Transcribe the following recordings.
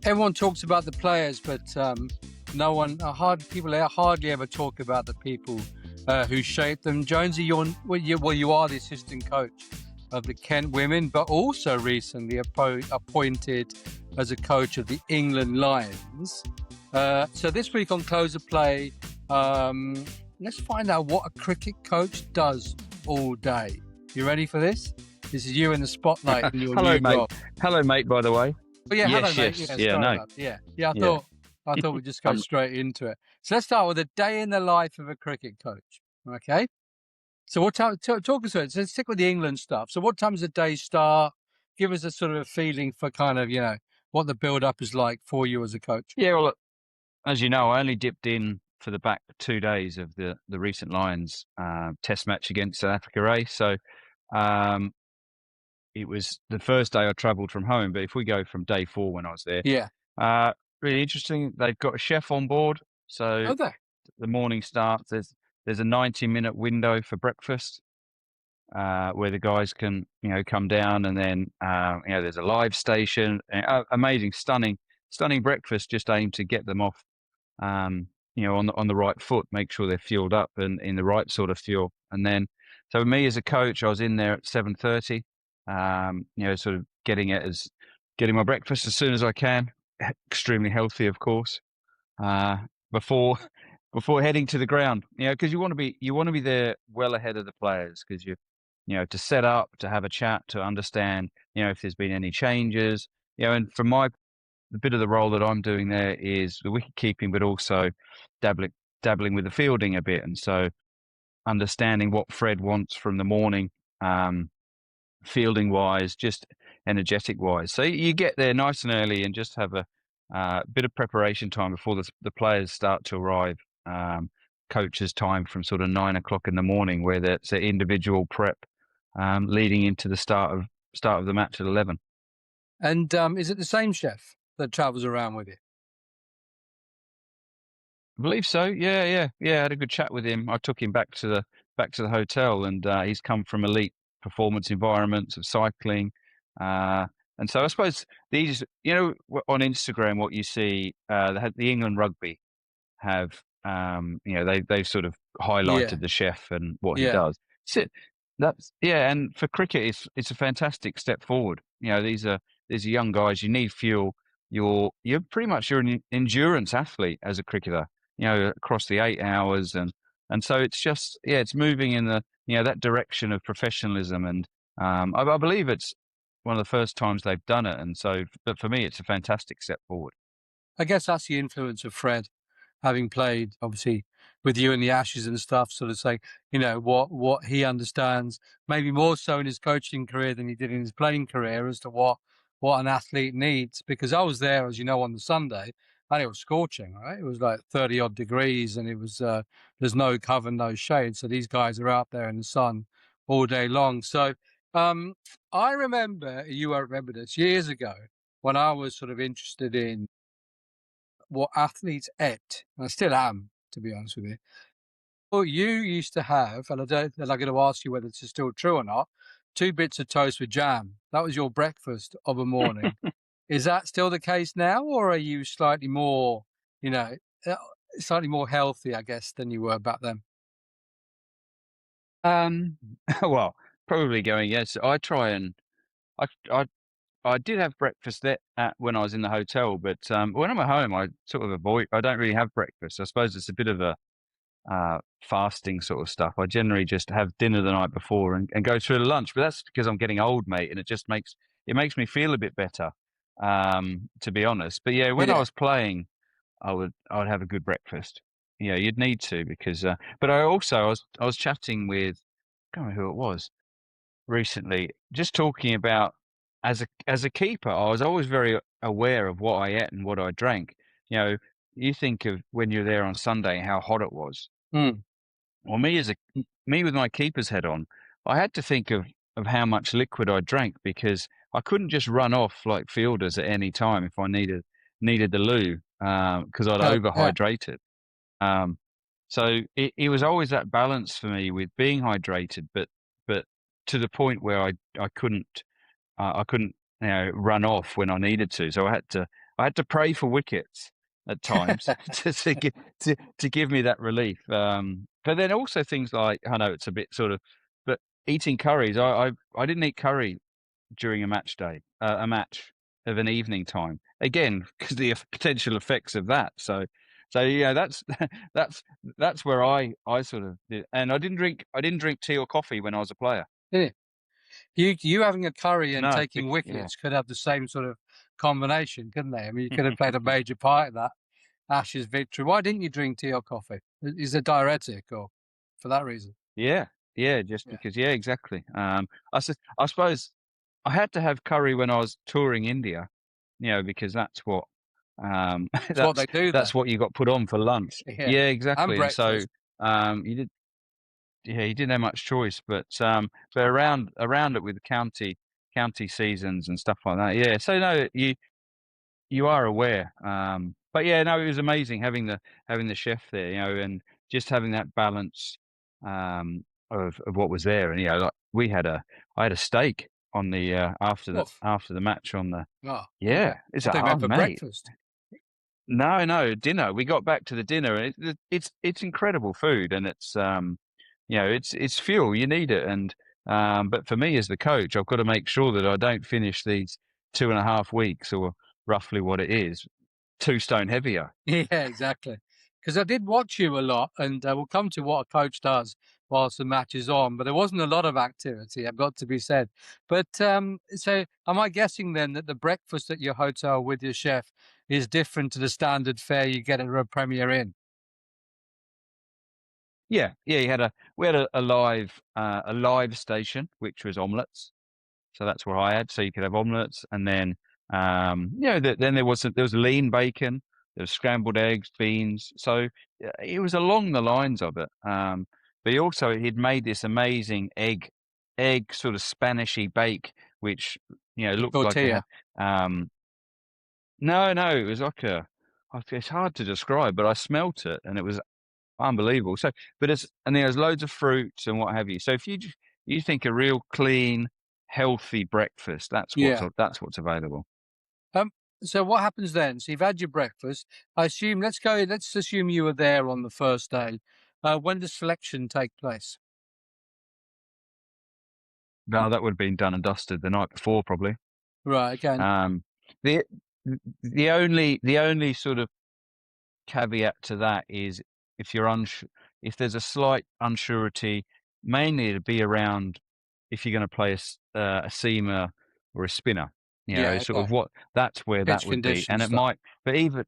everyone talks about the players, but people hardly ever talk about the people who shaped them. Jonesy, you are the assistant coach of the Kent women, but also recently appointed as a coach of the England Lions. So this week on Close of Play, let's find out what a cricket coach does all day. You ready for this? This is you in the spotlight in your Hello, new mate. job. Hello, mate. By the way. Oh, yeah, yes, hello, mate. yes, Yeah. I thought we'd just go straight into it. So let's start with a day in the life of a cricket coach. Okay. So what time? Talk us through it. So let's stick with the England stuff. So what time does the day start? Give us a sort of a feeling for kind of what the build up is like for you as a coach. Yeah. Well, as you know, I only dipped in for the back 2 days of the recent Lions Test match against South Africa. So it was the first day I travelled from home. But if we go from day 4 when I was there, really interesting. They've got a chef on board, so the morning starts. There's a 90-minute window for breakfast where the guys can come down, and then there's a live station. Amazing, stunning breakfast, just aimed to get them off on the right foot, make sure they're fueled up and in the right sort of fuel. And then, so me as a coach, I was in there at 7:30, sort of getting my breakfast as soon as I can, extremely healthy, of course, before heading to the ground, because you want to be there well ahead of the players, because to set up, to have a chat, to understand, if there's been any changes, and from the bit of the role that I'm doing there is the wicket keeping, but also dabbling with the fielding a bit. And so understanding what Fred wants from the morning, fielding wise, just energetic wise. So you get there nice and early and just have a bit of preparation time before the players start to arrive. Coaches' time from sort of 9 o'clock in the morning, where that's an individual prep leading into the start of the match at 11. And is it the same chef that travels around with you? I believe so. Yeah. I had a good chat with him. I took him back to the hotel, and he's come from elite performance environments of cycling. And so I suppose these, on Instagram, what you see, the England rugby have, they've sort of highlighted the chef and what he does. So and for cricket, it's a fantastic step forward. These are young guys. You need fuel. You're pretty much an endurance athlete as a cricketer. Across the 8 hours, and so it's just it's moving in the that direction of professionalism, and I believe it's one of the first times they've done it, and so but for me it's a fantastic step forward. I guess that's the influence of Fred, having played obviously with you in the Ashes and stuff, sort of saying what he understands, maybe more so in his coaching career than he did in his playing career, as to what an athlete needs. Because I was there, as you know, on the Sunday, and it was scorching, right? It was like 30 odd degrees, and it was there's no cover, no shade. So these guys are out there in the sun all day long. So I remember, you won't remember this, years ago when I was sort of interested in what athletes ate, and I still am, to be honest with you. Well, you used to have, and I'm going to ask you whether this is still true or not, 2 bits of toast with jam. That was your breakfast of a morning. Is that still the case now, or are you slightly more, slightly more healthy, I guess, than you were back then? Well, probably going yes. I try and I did have breakfast there when I was in the hotel, but when I'm at home, I sort of avoid. I don't really have breakfast. I suppose it's a bit of a fasting sort of stuff. I generally just have dinner the night before and go through the lunch. But that's because I'm getting old, mate, and it just makes me feel a bit better, to be honest. But yeah, when I was playing, I would have a good breakfast. You'd need to, because. But I was chatting with, I can't remember who it was recently, just talking about as a keeper, I was always very aware of what I ate and what I drank. You think of when you're there on Sunday, how hot it was. Well, me with my keeper's head on, I had to think of how much liquid I drank, because I couldn't just run off like fielders at any time if I needed the loo, because I'd overhydrated. So it was always that balance for me with being hydrated, but to the point where I couldn't run off when I needed to. So I I had to pray for wickets at times to give me that relief. But then also things like, I know it's a bit sort of, but eating curries. I didn't eat curry during a match day, a match of an evening time. Again, because the potential effects of that. So yeah, that's where I sort of did. And I didn't drink tea or coffee when I was a player. Yeah. You having a curry and No, taking wickets could have the same sort of combination, couldn't they? I mean, you could have played a major part in that Ashes victory. Why didn't you drink tea or coffee? Is it diuretic or for that reason? Yeah, just because. Yeah, exactly. I suppose I had to have curry when I was touring India, because that's what It's what they do that's there. what you got put on for lunch. Yeah, exactly. And so you didn't have much choice, but around it with the county seasons and stuff like that. Yeah, so no, you are aware. But yeah, no, it was amazing having the chef there, and just having that balance of what was there. And like I had a steak on the after the match on the it's what they meant for mate. breakfast. No, dinner. We got back to the dinner, and it's incredible food, and it's it's fuel. You need it, and but for me as the coach, I've got to make sure that I don't finish these 2.5 weeks, or roughly what it is, 2 stone heavier. Yeah, exactly. Because I did watch you a lot, and we'll come to what a coach does whilst the match is on, but there wasn't a lot of activity, I've got to be said. But so am I guessing then that the breakfast at your hotel with your chef is different to the standard fare you get at a Premier Inn? Yeah. We had a live station, which was omelettes. So that's what I had. So you could have omelettes, and then then there was lean bacon, there was scrambled eggs, beans. So it was along the lines of it. But he'd made this amazing egg sort of Spanishy bake, which looked Tortilla. No, it was like it's hard to describe, but I smelt it and it was unbelievable. So, but there's loads of fruits and what have you. So if you think a real clean, healthy breakfast, that's what's available. So what happens then? So you've had your breakfast. Let's assume you were there on the first day. When does selection take place? No, that would have been done and dusted the night before, probably. Right. Again. The only sort of caveat to that is if if there's a slight unsurety, mainly to be around if you're going to play a seamer or a spinner, sort of that's where pitch that would be, and it might, but even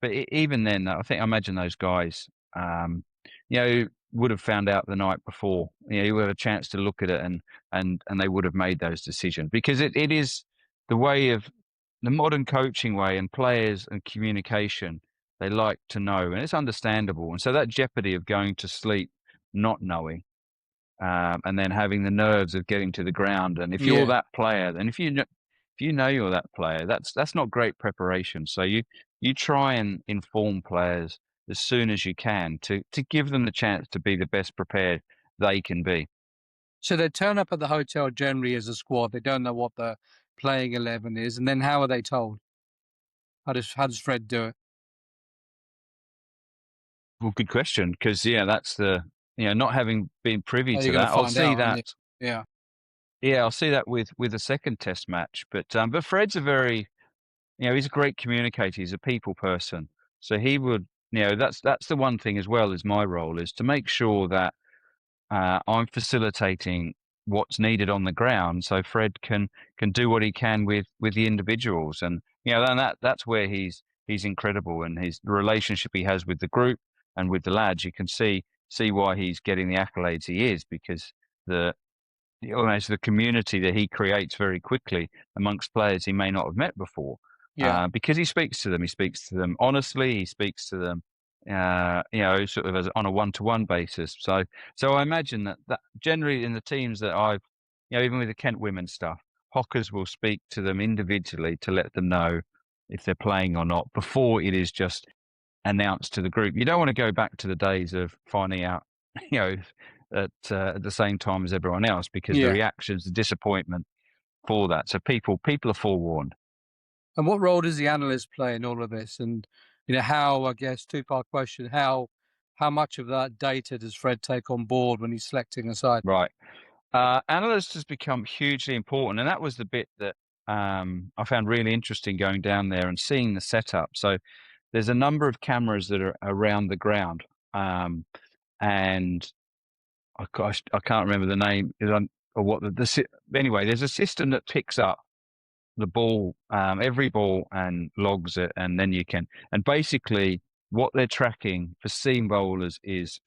even then, I imagine those guys, would have found out the night before. You would have a chance to look at it, and they would have made those decisions, because it is the way of the modern coaching way, and players and communication. They like to know, and it's understandable. And so that jeopardy of going to sleep not knowing, and then having the nerves of getting to the ground. And if you're that player, then if you know you're that player, that's not great preparation. So you try and inform players as soon as you can to give them the chance to be the best prepared they can be. So they turn up at the hotel generally as a squad. They don't know what the playing 11 is, and then how are they told? How does Fred do it? Well, good question, because that's the not having been privy to that. I'll see that. I'll see that with the second Test match. But Fred's a very he's a great communicator. He's a people person, so he would that's the one thing as well as my role is to make sure that I'm facilitating what's needed on the ground, so Fred can do what he can with the individuals, and and that's where he's incredible, and the relationship he has with the group and with the lads. You can see why he's getting the accolades he is, because almost the community that he creates very quickly amongst players he may not have met before. Because he speaks to them honestly. He speaks to them sort of on a one-to-one basis. So I imagine that generally in the teams that I've, even with the Kent women stuff, Hockers will speak to them individually to let them know if they're playing or not before it is just announced to the group. You don't want to go back to the days of finding out, at the same time as everyone else, because the reactions, the disappointment for that. So people are forewarned. And what role does the analyst play in all of this? And how, I guess, two-part question: how much of that data does Fred take on board when he's selecting a side? Right. Analyst has become hugely important, and that was the bit that I found really interesting going down there and seeing the setup. So there's a number of cameras that are around the ground, and I can't remember the name or what anyway. There's a system that picks up the ball, every ball, and logs it, and then you can. And basically, what they're tracking for seam bowlers is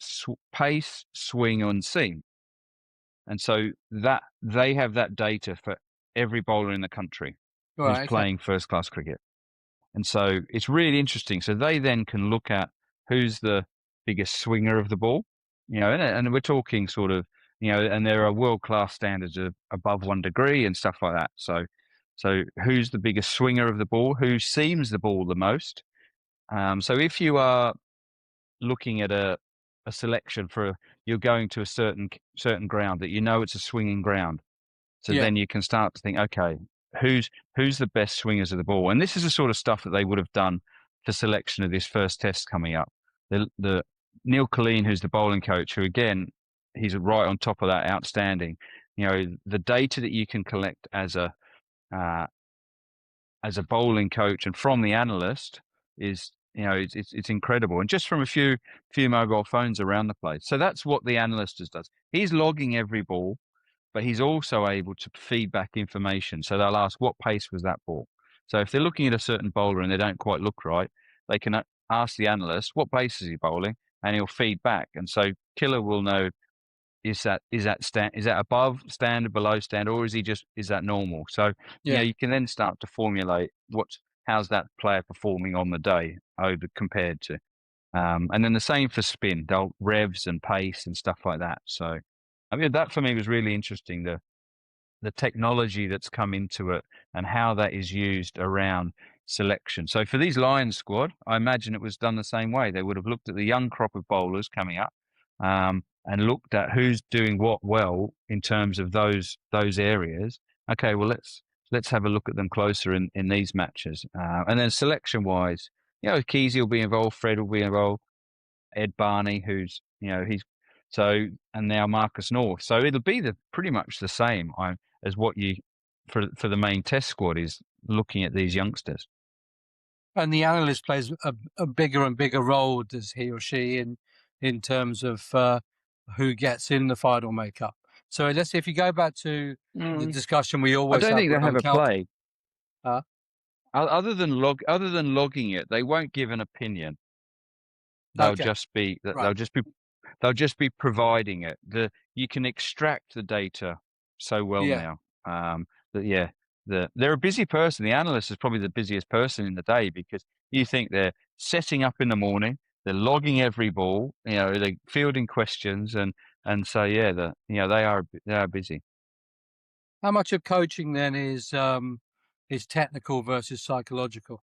pace, swing, and seam. And so that they have that data for every bowler in the country who's playing first class cricket. And so it's really interesting. So they then can look at who's the biggest swinger of the ball, and we're talking sort of, and there are world class standards of above 1 degree and stuff like that. So who's the biggest swinger of the ball? Who seams the ball the most? So if you are looking at a selection you're going to a certain ground that it's a swinging ground. So then you can start to think, okay, who's the best swingers of the ball? And this is the sort of stuff that they would have done for selection of this first test coming up. The Neil Colleen, who's the bowling coach, who again, he's right on top of that, outstanding. The data that you can collect as a bowling coach and from the analyst is, it's incredible. And just from a few mobile phones around the place. So that's what the analyst does. He's logging every ball, but he's also able to feed back information. So they'll ask, what pace was that ball? So if they're looking at a certain bowler and they don't quite look right, they can ask the analyst, what pace is he bowling? And he'll feed back. And so Killer will know, is that above standard, below standard, or is that normal? So you can then start to formulate how's that player performing on the day over compared to, and then the same for spin, they'll revs and pace and stuff like that. So I mean, that for me was really interesting, the technology that's come into it and how that is used around selection. So for these Lions squad, I imagine it was done the same way. They would have looked at the young crop of bowlers coming up, and looked at who's doing what well in terms of those areas. Okay, well let's have a look at them closer in these matches. And then selection wise, Keezy will be involved, Fred will be involved, Ed Barney, who's he's so, and now Marcus North. So it'll be pretty much the same as what you for the main test squad is looking at these youngsters. And the analyst plays a bigger and bigger role, does he or she, in terms of who gets in the final makeup. So let's say if you go back to the discussion we always have. I don't think they have a play. Other than logging it, they won't give an opinion. They'll just be providing it. You can extract the data so well now. They're a busy person. The analyst is probably the busiest person in the day because you think they're setting up in the morning, they're logging every ball, they're fielding questions, and so they are busy. How much of coaching then is technical versus psychological?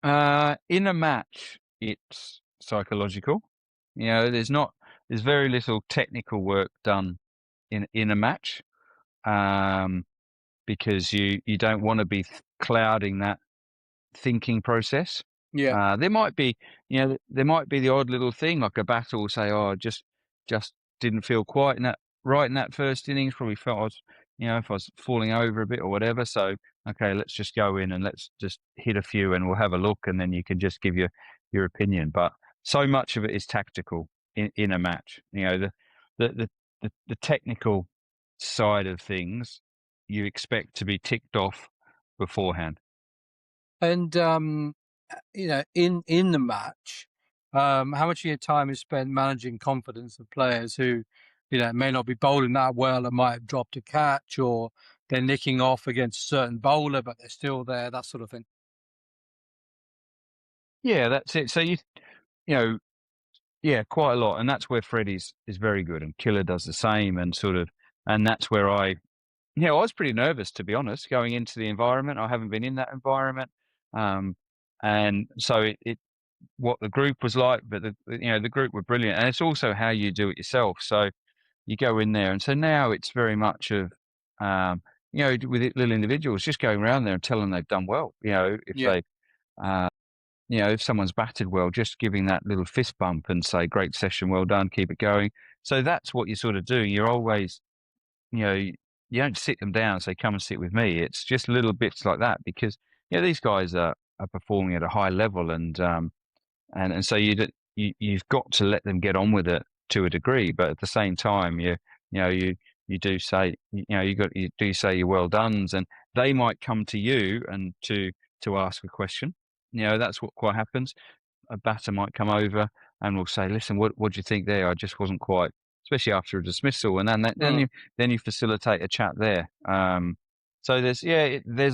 In a match, it's psychological. There's very little technical work done in a match, because you don't want to be clouding that thinking process. There might be the odd little thing like a batter will say, "Oh, I just didn't feel quite right in that first innings. Probably felt I was, if I was falling over a bit or whatever. So okay, let's just go in and let's just hit a few and we'll have a look, and then you can just give your opinion." But so much of it is tactical in a match. The technical side of things you expect to be ticked off beforehand. And in the match, how much of your time is spent managing confidence of players who, may not be bowling that well and might have dropped a catch, or they're nicking off against a certain bowler, but they're still there, that sort of thing? Yeah, that's it. So quite a lot, and that's where Fred is very good, and Killer does the same, and that's where I was pretty nervous, to be honest, going into the environment. I haven't been in that environment, and so what the group was like, but the group were brilliant, and it's also how you do it yourself. So you go in there, and so now it's very much of with little individuals, just going around there and telling them they've done well. If they, if someone's batted well, just giving that little fist bump and say, great session, well done, keep it going. So that's what you're sort of doing. You're always, you don't sit them down and say, come and sit with me. It's just little bits like that because, these guys are performing at a high level and so you've got to let them get on with it to a degree, but at the same time, you do say, you do say your well dones, and they might come to you and to ask a question. That's what quite happens. A batter might come over and will say, listen, what do you think there? I just wasn't quite, especially after a dismissal. And then you facilitate a chat there. So there's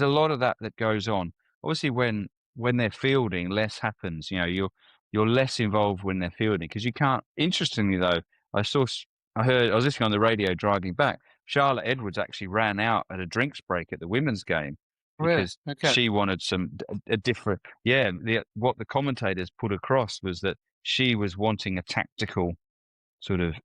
a lot of that goes on. Obviously when they're fielding, less happens. You're less involved when they're fielding because you can't. Interestingly though, I was listening on the radio driving back. Charlotte Edwards actually ran out at a drinks break at the women's game because she wanted a different. Yeah, what the commentators put across was that she was wanting a tactical sort of,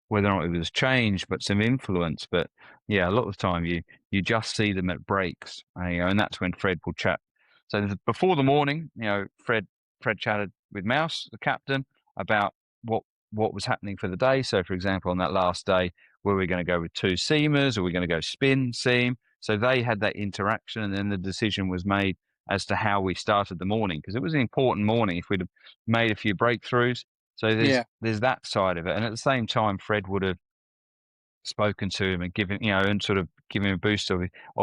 whether or not it was change, but some influence. But yeah, a lot of the time you just see them at breaks, and that's when Fred will chat. So before the morning, Fred chatted with Mouse, the captain, about what was happening for the day. So, for example, on that last day, were we going to go with two seamers or were we going to go spin, seam? So they had that interaction, and then the decision was made as to how we started the morning, because it was an important morning if we'd have made a few breakthroughs. So there's that side of it. And at the same time, Fred would have spoken to him and given, and sort of giving him a boost of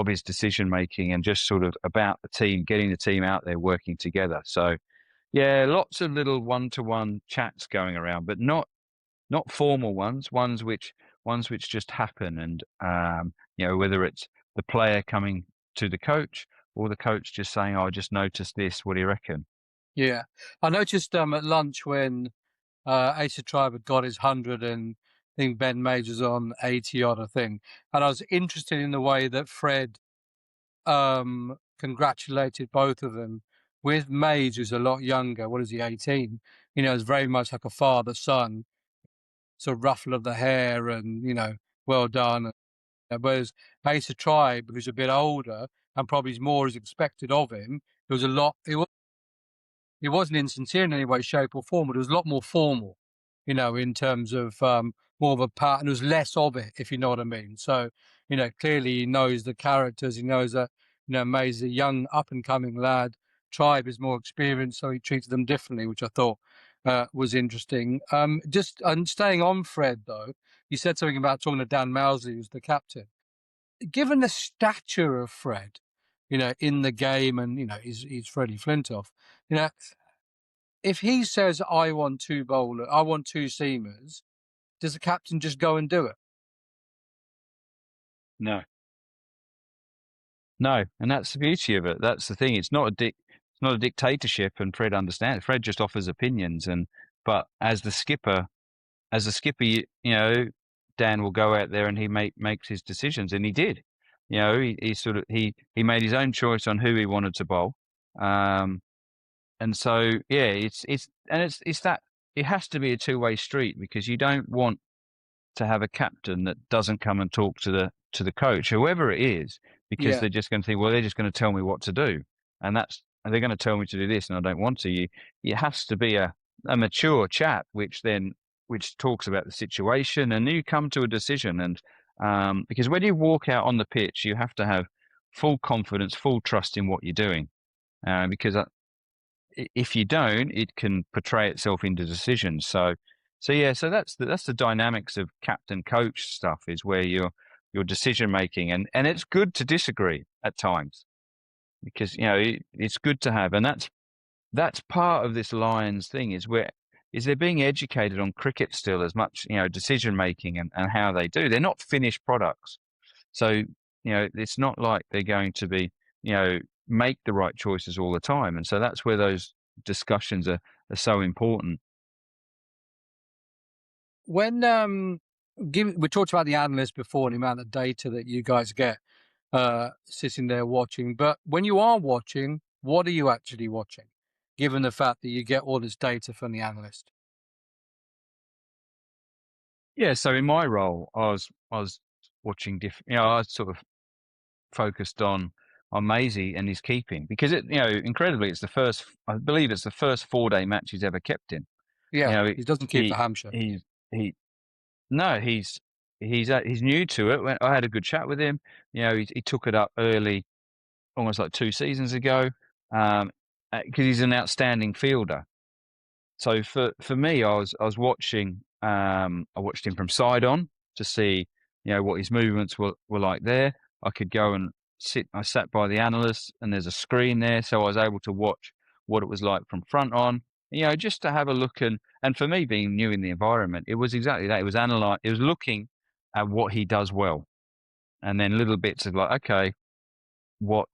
his decision making and just sort of about the team, getting the team out there working together. So yeah, lots of little one-to-one chats going around, but not formal ones which just happen. And whether it's the player coming to the coach or the coach just saying, "Oh, I just noticed this. What do you reckon?" Yeah, I noticed at lunch when Asa Tribe had got his 100 and I think Ben Mays was on 80 odd, I think, and I was interested in the way that Fred congratulated both of them. With Mays, who's a lot younger, what is he, 18? It's very much like a father-son, sort of ruffle of the hair and, well done. Whereas Asa Tribe, who's a bit older and probably more is expected of him, there was a lot, it wasn't insincere in any way, shape or form, but it was a lot more formal, in terms of more of a part, and there was less of it, if you know what I mean. So, clearly he knows the characters, he knows that, Mays is a young up-and-coming lad, Tribe is more experienced, so he treated them differently, which I thought was interesting. And staying on Fred, though, you said something about talking to Dan Mousley, who's the captain. Given the stature of Fred, in the game, and, he's Freddie Flintoff, if he says, I want two seamers, does the captain just go and do it? No. And that's the beauty of it. That's the thing. It's not a dictatorship, and Fred understands. Fred just offers opinions, but as the skipper, Dan will go out there and he makes his decisions, and he did. He made his own choice on who he wanted to bowl, and so it's that it has to be a two-way street, because you don't want to have a captain that doesn't come and talk to the coach, whoever it is, because they're just going to think, well, they're just going to tell me what to do, and they're going to tell me to do this, and I don't want to. It has to be a mature chat, which talks about the situation, and you come to a decision. And because when you walk out on the pitch, you have to have full confidence, full trust in what you're doing, because if you don't, it can portray itself into decisions. So that's the dynamics of captain coach stuff, is where your decision making, and it's good to disagree at times, because it's good to have, and that's part of this Lions thing, is they're being educated on cricket still as much, decision making and how they do. They're not finished products, so it's not like they're going to be make the right choices all the time, and so that's where those discussions are so important. When we talked about the analyst before and the amount of data that you guys get sitting there watching, but when you are watching, what are you actually watching, given the fact that you get all this data from the analyst? Yeah, so in my role, I was watching different. I was sort of focused on Maisie and his keeping, because incredibly, I believe it's the first 4-day match he's ever kept in. Yeah, he doesn't keep for Hampshire. He's new to it. I had a good chat with him. He took it up early, almost like 2 seasons ago, because he's an outstanding fielder. So for me, I was watching. I watched him from side on to see what his movements were like there. I could go and sit. I sat by the analysts, and there's a screen there, so I was able to watch what it was like from front on. Just to have a look, and for me, being new in the environment, it was exactly that. It was it was looking at what he does well, and then little bits of like, okay, what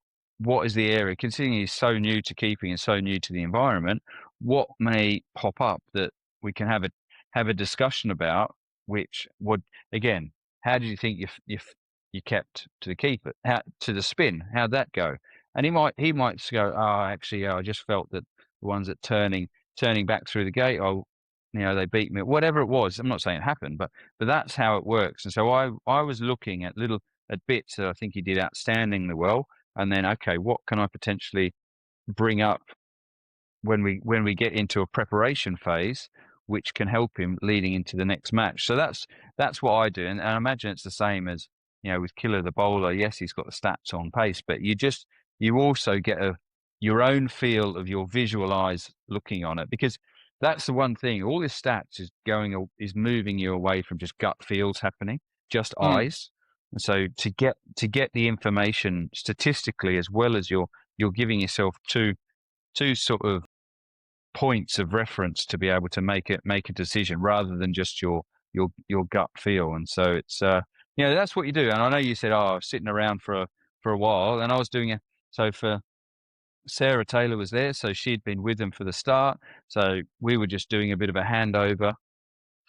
is the area, considering he's so new to keeping and so new to the environment, what may pop up that we can have a discussion about, which would, again, how did you think you kept to the keeper, to the spin, how'd that go? And he might go, oh, actually, I just felt that the ones that turning back through the gate, they beat me, whatever it was. I'm not saying it happened, but that's how it works. And so I was looking at bits that I think he did outstandingly well. And then, okay, what can I potentially bring up when we get into a preparation phase, which can help him leading into the next match? So that's what I do, and I imagine it's the same as with Killer the bowler. Yes, he's got the stats on pace, but you also get your own feel of your visual eyes looking on it, because that's the one thing. All this stats is moving you away from just gut feels happening, just eyes. And so to get the information statistically, as well as you're giving yourself two sort of points of reference to be able to make a decision, rather than just your gut feel. And so it's that's what you do. And I know you said, I was sitting around for a while, and I was doing it. So for Sarah Taylor was there, so she'd been with them for the start. So we were just doing a bit of a handover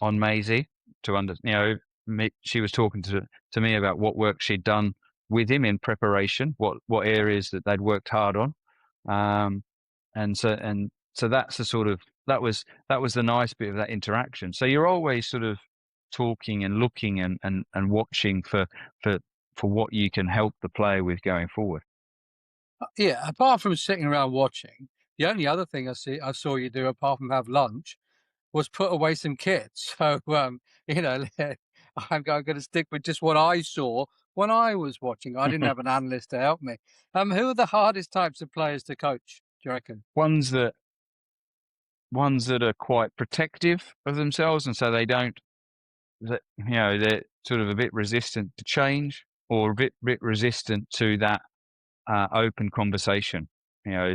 on Maisie she was talking to me about what work she'd done with him in preparation, what areas that they'd worked hard on, and so that's the sort of that was the nice bit of that interaction. So you're always sort of talking and looking and watching for what you can help the player with going forward. Yeah, apart from sitting around watching, the only other thing I saw you do, apart from have lunch, was put away some kits. So, I'm going to stick with just what I saw when I was watching. I didn't have an analyst to help me. Who are the hardest types of players to coach, do you reckon? Ones that are quite protective of themselves, and so they're sort of a bit resistant to change, or a bit resistant to that open conversation.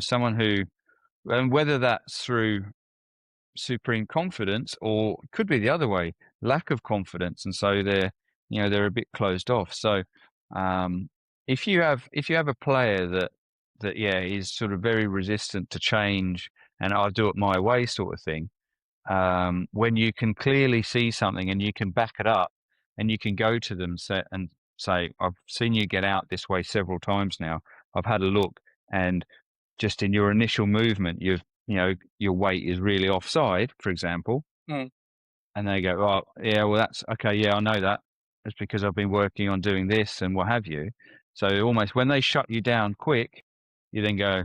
Someone who, and whether that's through supreme confidence, or it could be the other way, lack of confidence, and so they're a bit closed off. So if you have a player that is sort of very resistant to change, and I'll do it my way sort of thing, when you can clearly see something and you can back it up, and you can go to them and say, I've seen you get out this way several times now, I've had a look, and just in your initial movement, your weight is really offside, for example. And they go, oh, yeah, well, that's okay. Yeah, I know that. It's because I've been working on doing this and what have you. So almost when they shut you down quick, you then go,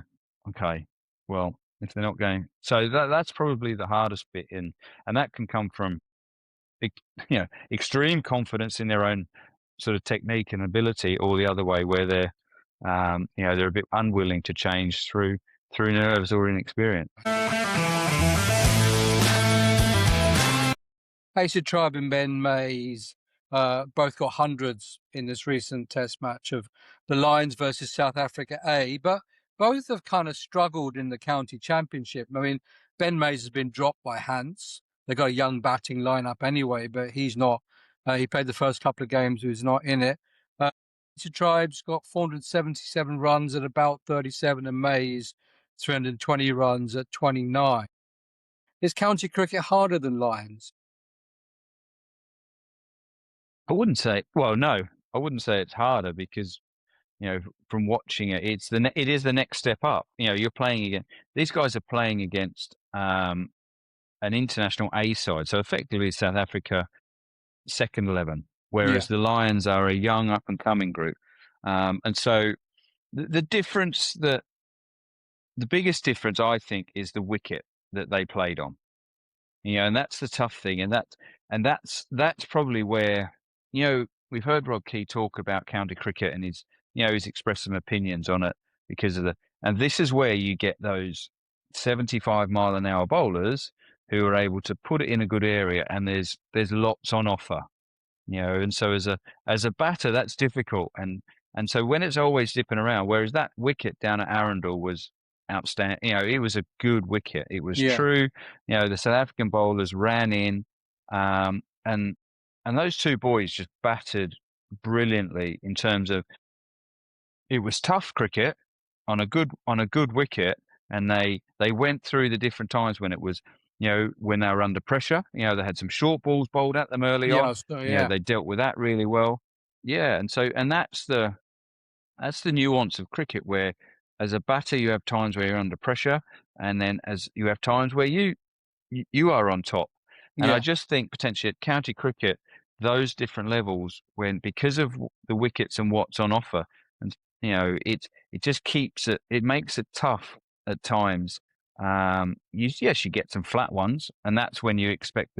okay, well, if they're not going. So that's probably the hardest bit and that can come from, extreme confidence in their own sort of technique and ability, or the other way, where they're a bit unwilling to change through nerves or inexperience. Asa Tribe and Ben Mays both got hundreds in this recent test match of the Lions versus South Africa A, but both have kind of struggled in the county championship. I mean, Ben Mays has been dropped by Hants. They've got a young batting lineup anyway, but he's not. He played the first couple of games, he's not in it. Asa Tribe's got 477 runs at about 37, and Mays 320 runs at 29. Is county cricket harder than Lions? I wouldn't say. Well, no, I wouldn't say it's harder, because from watching it, it is the next step up. You're playing against these guys are playing against an international A side, so effectively South Africa second 11, whereas the Lions are a young up and coming group. And so the difference the biggest difference, I think, is the wicket that they played on. And that's the tough thing. And that's probably where, we've heard Rob Key talk about county cricket, and he's expressed some opinions on it because of and this is where you get those 75-mile-an-hour bowlers who are able to put it in a good area, and there's lots on offer. And so as a batter, that's difficult. And so when it's always dipping around, whereas that wicket down at Arundel was outstanding, it was a good wicket. It was true. The South African bowlers ran in, and those two boys just batted brilliantly in terms of, it was tough cricket on a good wicket, and they went through the different times when it was, when they were under pressure. They had some short balls bowled at them early on. They dealt with that really well. And that's the nuance of cricket, where as a batter you have times where you're under pressure, and then as you have times where you are on top. And I just think potentially at county cricket, those different levels, because of the wickets and what's on offer, and it just it makes it tough at times. You get some flat ones, and that's when you expect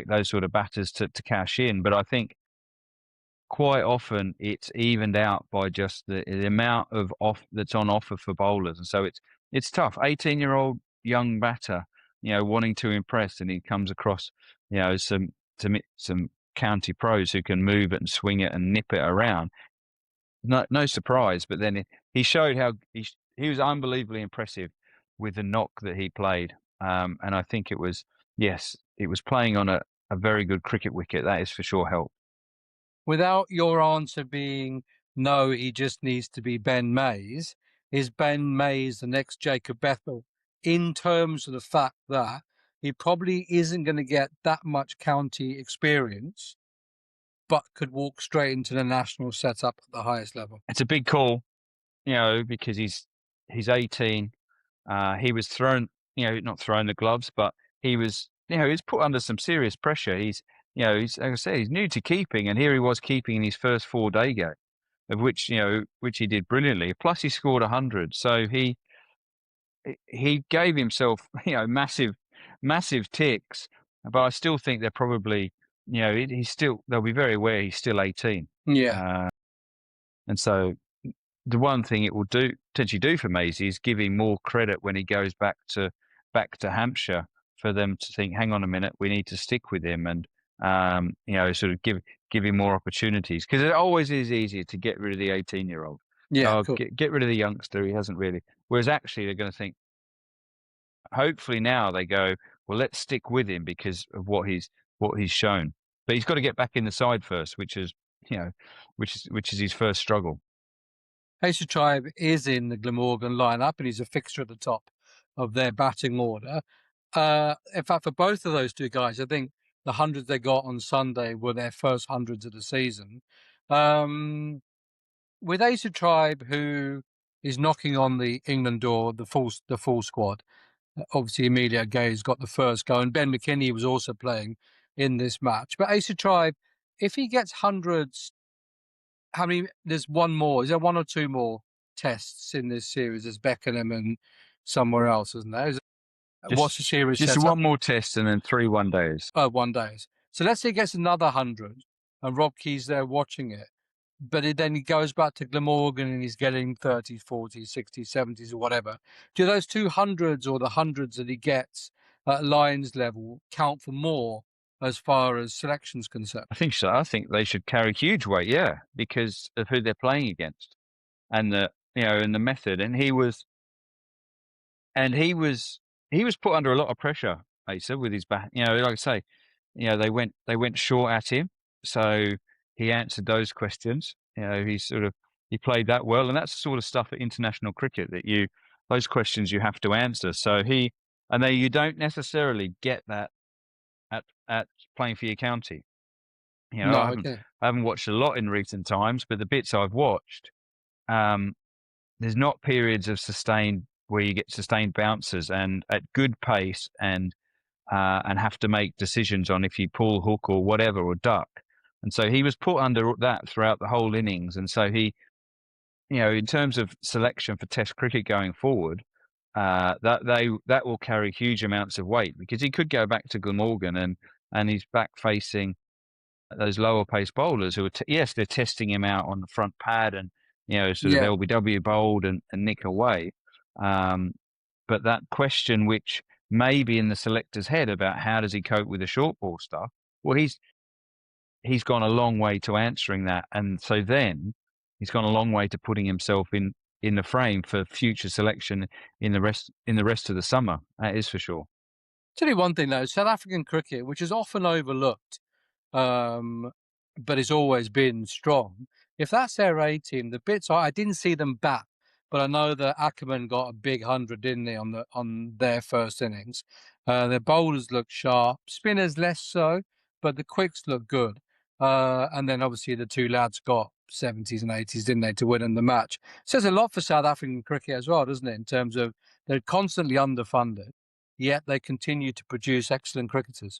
those sort of batters to cash in. But I think quite often it's evened out by just the amount of that's on offer for bowlers, and so it's tough. 18-year-old young batter, wanting to impress, and he comes across, some county pros who can move it and swing it and nip it around. No surprise, but then he showed how he was unbelievably impressive with the knock that he played, and I think it was playing on a very good cricket wicket. That is for sure helped. Without your answer being no, he just needs to be Ben Mays, is Ben Mays the next Jacob Bethel, in terms of the fact that he probably isn't going to get that much county experience, but could walk straight into the national setup at the highest level? It's a big call, because he's 18. He was thrown, not thrown the gloves, but he was, he's put under some serious pressure. He's like I say, he's new to keeping, and here he was keeping in his first 4-day game, of which he did brilliantly. Plus he scored 100. So he gave himself, massive ticks, but I still think they're probably, they'll be very aware he's still 18. And so the one thing it will potentially do for Maisie is give him more credit when he goes back to Hampshire, for them to think, hang on a minute, we need to stick with him, and sort of give him more opportunities, because it always is easier to get rid of the 18-year-old. Cool. Get rid of the youngster. He hasn't really. Whereas actually they're going to think, hopefully now they go, well, let's stick with him because of what he's shown. But he's got to get back in the side first, which is his first struggle. Asa Tribe is in the Glamorgan lineup, and he's a fixture at the top of their batting order. In fact, for both of those two guys, I think the 100s they got on Sunday were their first 100s of the season. With Asa Tribe, who is knocking on the England door, the full squad. Obviously, Amelia Gay's got the first go, and Ben McKinney was also playing in this match. But Asa Tribe, if he gets hundreds, how many? There's one more. Is there one or two more tests in this series? There's Beckenham and somewhere else, isn't there? What's the series? Just one more test and then 3 1-days. Oh, 1 days. So let's say he gets another 100, and Rob Key's there watching it. But then he goes back to Glamorgan and he's getting 30s, 40s, 60s, 70s or whatever. Do those 200s or the 100s that he gets at Lions level count for more as far as selection's concerned? I think so. I think they should carry huge weight, because of who they're playing against, and the method. And he was put under a lot of pressure, Asa, with his back. Like I say, they went short at him, so he answered those questions. He played that well, and that's the sort of stuff at international cricket that those questions you have to answer. So you don't necessarily get that at playing for your county. I haven't watched a lot in recent times, but the bits I've watched, there's not periods of sustained where you get sustained bounces and at good pace and have to make decisions on if you pull, hook or whatever, or duck. And so he was put under that throughout the whole innings. And so he in terms of selection for Test cricket going forward, that will carry huge amounts of weight, because he could go back to Glamorgan and he's back facing those lower pace bowlers who are yes, they're testing him out on the front pad and sort of LBW bowled and nick away. But that question, which may be in the selector's head about how does he cope with the short ball stuff, well, he's gone a long way to answering that, and so then he's gone a long way to putting himself in the frame for future selection in the rest of the summer. That is for sure. Tell you one thing though, South African cricket, which is often overlooked, but it's always been strong. If that's their A team, the bits I didn't see them bat, but I know that Ackerman got a big 100, didn't he, on their first innings. Their bowlers look sharp, spinners less so, but the quicks look good. And then obviously the two lads got 70s and 80s, didn't they, to win in the match. Says a lot for South African cricket as well, doesn't it, in terms of they're constantly underfunded, yet they continue to produce excellent cricketers.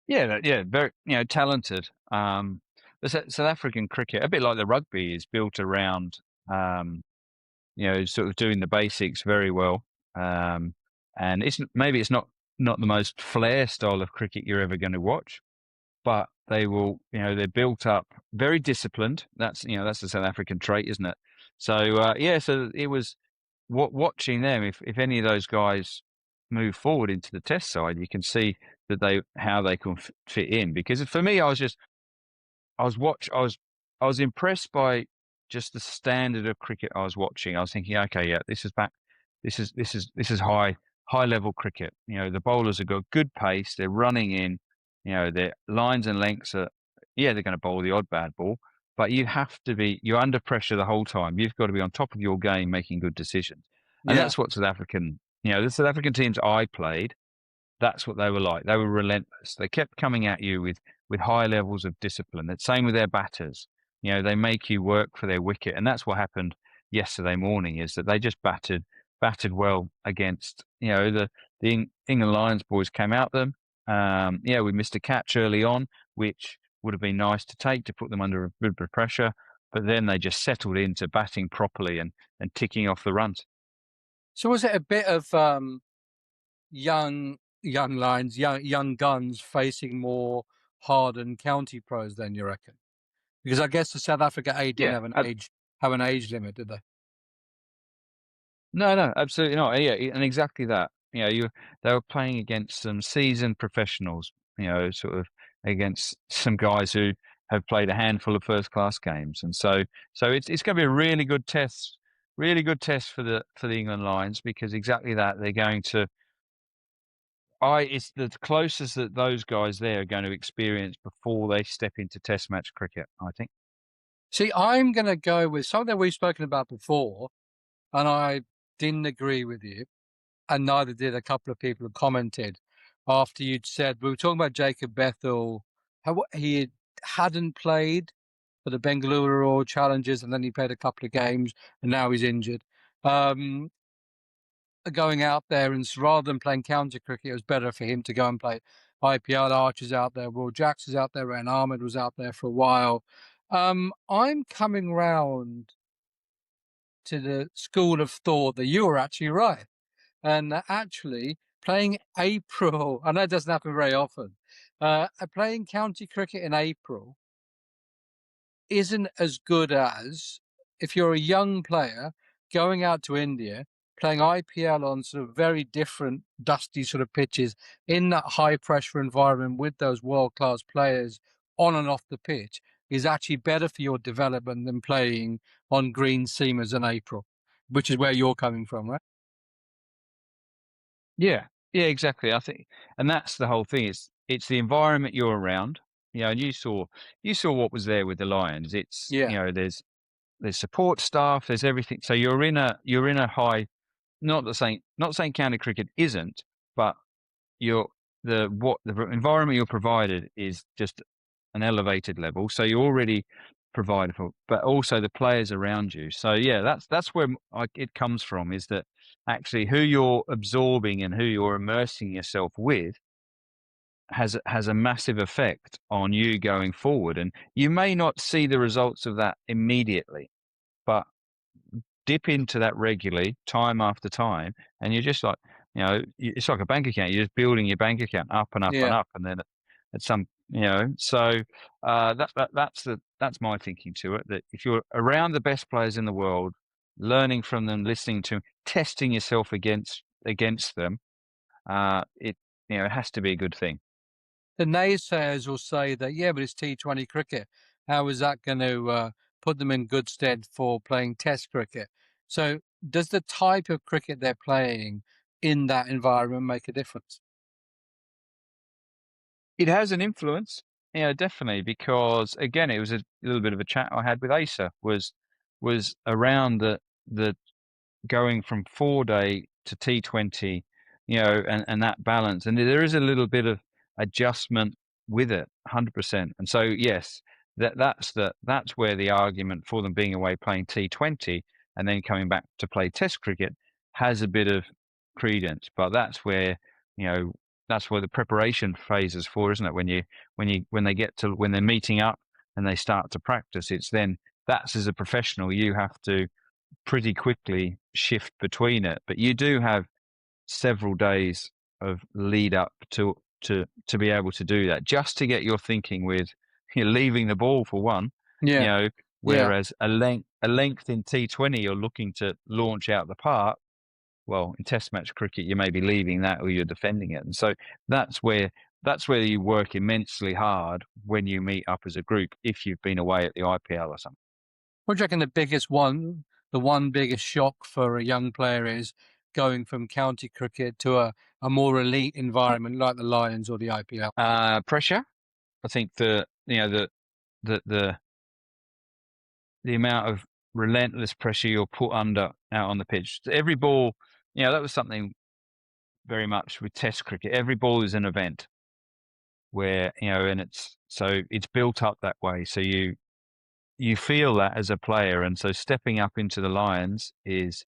Yeah, very talented. The South African cricket, a bit like the rugby, is built around sort of doing the basics very well. And it's not the most flair style of cricket you're ever going to watch, but they will, they're built up very disciplined. That's that's the South African trait, isn't it? So so it was watching them. If any of those guys move forward into the Test side, you can see that how they can fit in. Because for me, I was impressed by just the standard of cricket I was watching. I was thinking, okay, yeah, this is high level cricket. The bowlers have got good pace. They're running in. Their lines and lengths are, they're going to bowl the odd bad ball, but you're under pressure the whole time. You've got to be on top of your game, making good decisions. And that's what the South African teams I played, that's what they were like. They were relentless. They kept coming at you with high levels of discipline. The same with their batters. They make you work for their wicket. And that's what happened yesterday morning, is that they just batted well against, the England Lions boys came out them. We missed a catch early on, which would have been nice to take to put them under a bit of pressure. But then they just settled into batting properly and ticking off the runs. So was it a bit of young Lions, young guns facing more hardened county pros then, you reckon? Because I guess the South Africa A didn't have an age limit, did they? No, absolutely not. Yeah, and exactly that. They were playing against some seasoned professionals, sort of against some guys who have played a handful of first class games. And so it's going to be a really good test for the England Lions, because exactly that, they're going to, it's the closest that those guys there are going to experience before they step into Test match cricket, I think. See, I'm going to go with something we've spoken about before, and I didn't agree with you, and neither did a couple of people who commented after you'd said, we were talking about Jacob Bethel, how he hadn't played for the Bengaluru Royal Challengers, and then he played a couple of games, and now he's injured. Going out there, and rather than playing county cricket, it was better for him to go and play IPL. Archer's out there, Will Jackson's out there, Ran Ahmed was out there for a while. I'm coming round to the school of thought that you were actually right. And actually playing April, I know it doesn't happen very often, playing county cricket in April isn't as good as if you're a young player going out to India, playing IPL on sort of very different, dusty sort of pitches in that high pressure environment with those world-class players on and off the pitch is actually better for your development than playing on green seamers in April, which is where you're coming from, right? Yeah, exactly. I think, and that's the whole thing. It's the environment you're around. And you saw what was there with the Lions. It's there's support staff, there's everything. So you're in a high. Not saying county cricket isn't, but the environment you're provided is just an elevated level. So you're already provided for, but also the players around you. So that's where it comes from, is that actually who you're absorbing and who you're immersing yourself with has a massive effect on you going forward. And you may not see the results of that immediately, but dip into that regularly, time after time, and you're just like, it's like a bank account. You're just building your bank account up and up and up, and then at some, so that's my thinking to it. That if you're around the best players in the world, learning from them, listening to them, testing yourself against them, it has to be a good thing. The naysayers will say that, but it's T20 cricket. How is that going to put them in good stead for playing Test cricket? So does the type of cricket they're playing in that environment make a difference? It has an influence, definitely, because again, it was a little bit of a chat I had with Asa was around the going from 4-day to T20, and that balance, and there is a little bit of adjustment with it, 100%. And so yes, that's where the argument for them being away playing T20 and then coming back to play Test cricket has a bit of credence. But that's where the preparation phase is for, isn't it? When they're meeting up and they start to practice, it's then that's as a professional you have to pretty quickly shift between it. But you do have several days of lead up to be able to do that, just to get your thinking with leaving the ball for one. Whereas a length in T20 you're looking to launch out the park. Well, in Test match cricket, you may be leaving that or you're defending it. And so that's where you work immensely hard when you meet up as a group, if you've been away at the IPL or something. What do you reckon the one biggest shock for a young player is going from county cricket to a more elite environment like the Lions or the IPL? Pressure. I think the amount of relentless pressure you're put under out on the pitch. Every ball, that was something very much with Test cricket. Every ball is an event where, and it's built up that way. So you feel that as a player. And so stepping up into the Lions is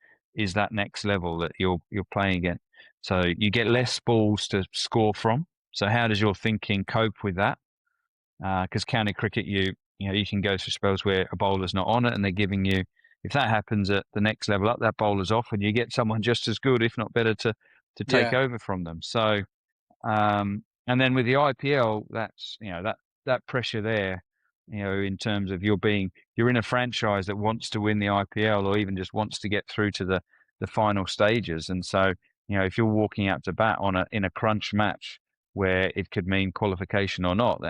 that next level that you're playing against. So you get less balls to score from. So how does your thinking cope with that? Because county cricket, you can go through spells where a bowler's not on it and they're giving you, if that happens at the next level up, that bowler's off and you get someone just as good, if not better, to take over from them. So, and then with the IPL, that's, that pressure there, in terms of you're in a franchise that wants to win the IPL or even just wants to get through to the final stages. And so, if you're walking out to bat in a crunch match where it could mean qualification or not,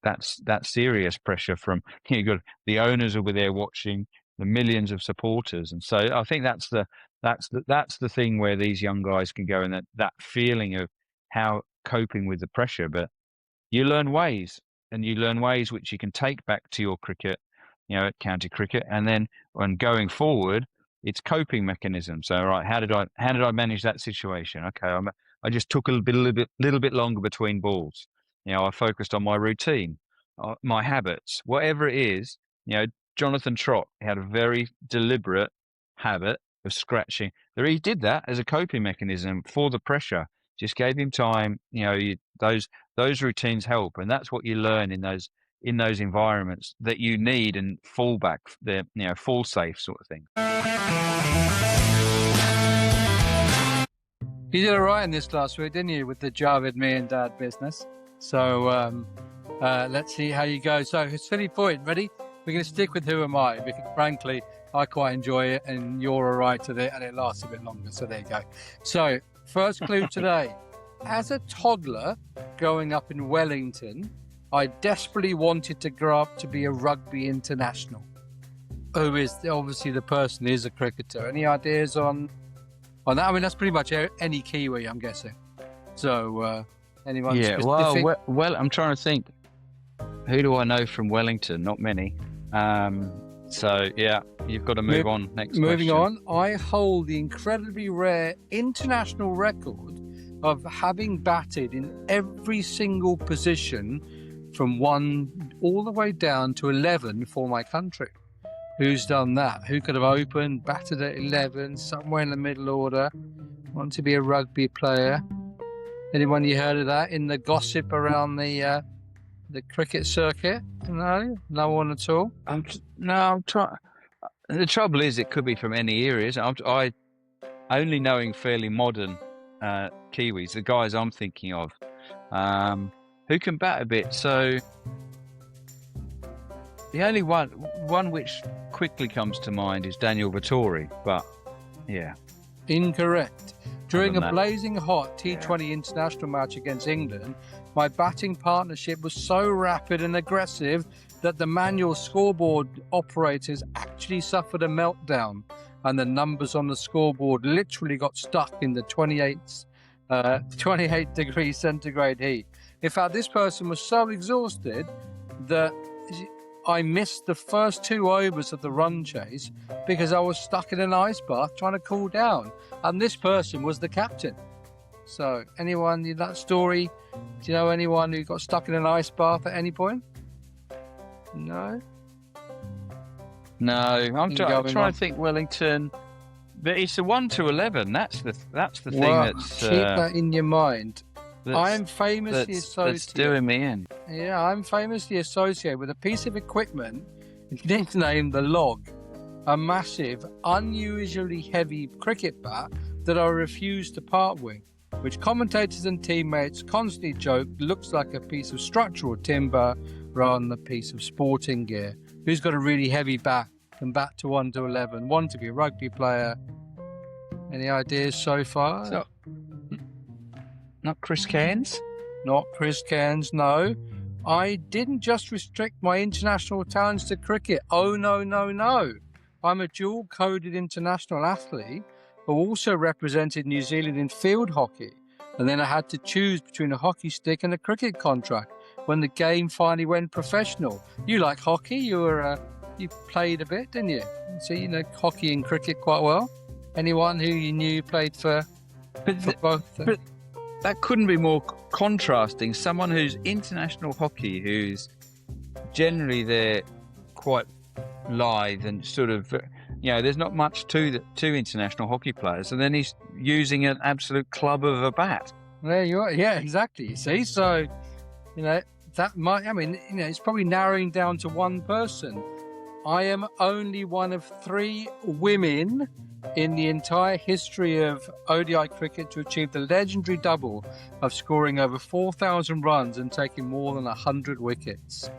that's serious pressure from, you've got the owners will be there watching, the millions of supporters. And so I think that's the thing where these young guys can go, and that feeling of how coping with the pressure. But you learn ways which you can take back to your cricket, at county cricket, and then when going forward, it's coping mechanisms. So, right, how did I manage that situation? Okay, I just took a little bit longer between balls. I focused on my routine, my habits, whatever it is. Jonathan Trott had a very deliberate habit of scratching. He did that as a coping mechanism for the pressure. Just gave him time. Those routines help, and that's what you learn in those environments that you need, and fallback, fall safe sort of thing. You did all right in this last week, didn't you, with the Javed me and Dad business? So let's see how you go. So it's Philly Point, ready? We're going to stick with Who Am I? Because frankly, I quite enjoy it, and you're all right with it, and it lasts a bit longer. So there you go. So first clue today. As a toddler growing up in Wellington, I desperately wanted to grow up to be a rugby international. Who is obviously the person is a cricketer. Any ideas on that? I mean, that's pretty much any Kiwi, I'm guessing. So anyone specific? Well, I'm trying to think. Who do I know from Wellington? Not many. So yeah, you've got to move on. Next moving question. On, I hold the incredibly rare international record of having batted in every single position from 1 all the way down to 11 for my country. Who's done that? Who could have opened, batted at 11, somewhere in the middle order, want to be a rugby player? Anyone you heard of that in the gossip around the cricket circuit? No one at all. I'm trying. The trouble is, it could be from any areas. I only knowing fairly modern Kiwis, the guys I'm thinking of, who can bat a bit. So the only one which quickly comes to mind is Daniel Vettori, but yeah. Incorrect. During a blazing hot T20 international match against England, my batting partnership was so rapid and aggressive that the manual scoreboard operators actually suffered a meltdown, and the numbers on the scoreboard literally got stuck in the 28 degrees centigrade heat. In fact, this person was so exhausted that I missed the first 2 overs of the run chase because I was stuck in an ice bath trying to cool down. And this person was the captain. So, anyone in that story, do you know anyone who got stuck in an ice bath at any point? No? No, I'm trying to think Wellington. But it's a 1 to 11. That's the thing that's... keep that in your mind. I'm famously associated. That's doing me in. Yeah, I'm famously associated with a piece of equipment nicknamed the Log, a massive, unusually heavy cricket bat that I refuse to part with, which commentators and teammates constantly joke looks like a piece of structural timber rather than a piece of sporting gear. Who's got a really heavy bat and bat to 1 to 11? One to be a rugby player. Any ideas so far? So, not Chris Cairns? Not Chris Cairns, no. I didn't just restrict my international talents to cricket. Oh, no. I'm a dual-coded international athlete who also represented New Zealand in field hockey. And then I had to choose between a hockey stick and a cricket contract when the game finally went professional. You like hockey? You played a bit, didn't you? So you know hockey and cricket quite well. Anyone who you knew played for both? But that couldn't be more contrasting. Someone who's international hockey, who's generally they're quite lithe and sort of, there's not much to international hockey players, and then he's using an absolute club of a bat. There you are. Yeah, exactly. You see, so that might. It's probably narrowing down to one person. I am only one of 3 women in the entire history of ODI cricket to achieve the legendary double of scoring over 4,000 runs and taking more than 100 wickets.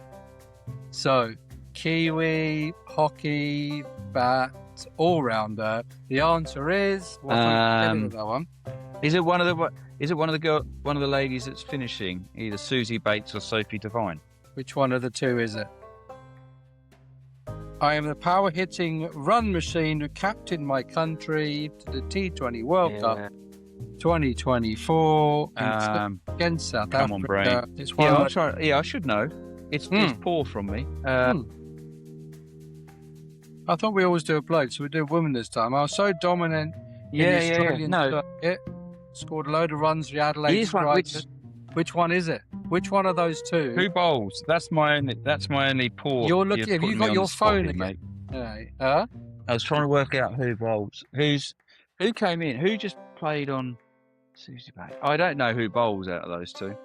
So, Kiwi, hockey, bat, all-rounder. The answer is that one. Is it one of the ladies that's finishing, either Susie Bates or Sophie Devine? Which one of the two is it? I am the power-hitting run machine who captained my country to the T20 World Cup 2024 against South Africa. Come on, brain. It's I should know. It's poor from me. I thought we always do a bloke, so we do a woman this time. I was so dominant in the Australian circuit. Scored a load of runs for the Adelaide Strikers. Which one is it? Which one of those two? Who bowls? That's my only poor. You're looking. Have you got your phone again? Mate. I was trying to work out who bowls. Who came in? Who just played on Susie Bates? I don't know who bowls out of those two.